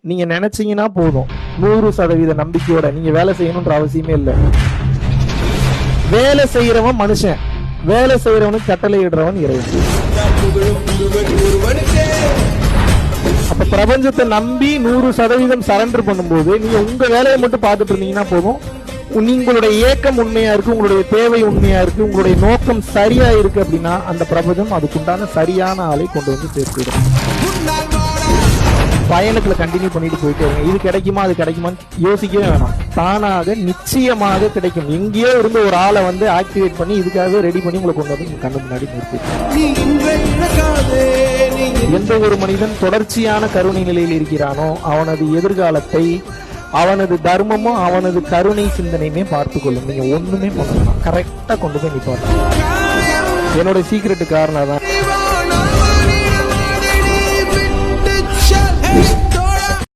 நீங்க நினைச்சீங்கன்னா போதும். 100% நம்பிக்கையோட நீங்க வேலை செய்யணும்ன்ற அவசியமே இல்லை. வேலை செய்யறவன் மனுஷன், வேலை செய்யறவனுக்கு கட்டளை இடுறவன் இறைவன். அப்ப பிரபஞ்சத்தை நம்பி 100% சரண்டர் பண்ணும்போது நீங்க உங்க வேலையை மட்டும் பார்த்துட்டு இருந்தீங்கன்னா போதும். உங்களுடைய ஏக்கம் உண்மையா இருக்கு, உங்களுடைய தேவை உண்மையா இருக்கு, உங்களுடைய நோக்கம் சரியா இருக்கு அப்படின்னா அந்த பிரபஞ்சம் அதுக்குண்டான சரியான ஆளை கொண்டு வந்து சேர்த்துடும். பயணத்துல கண்டினியூ பண்ணிட்டு போயிட்டே இருங்க. இது கிடைக்குமா அது கிடைக்குமான்னு யோசிக்கவே வேணாம். தானாக நிச்சயமாக கிடைக்கும். எங்கேயோ இருந்து ஒரு ஆளை வந்து ஆக்டிவேட் பண்ணி இதுக்காக ரெடி பண்ணி உங்களை கொண்டு வந்து கண்ணு முன்னாடி நிறுத்தி. எந்த ஒரு மனிதன் தொடர்ச்சியான கருணை நிலையில் இருக்கிறானோ அவனது எதிர்காலத்தை அவனது தர்மமும் அவனது கருணை சிந்தனையுமே பார்த்து கொள்ளும். நீங்க ஒண்ணுமே பண்ணலாம், கரெக்டா கொண்டு போய் நிப்பாங்க. என்னோட சீக்ரெட் காரணம் தான்.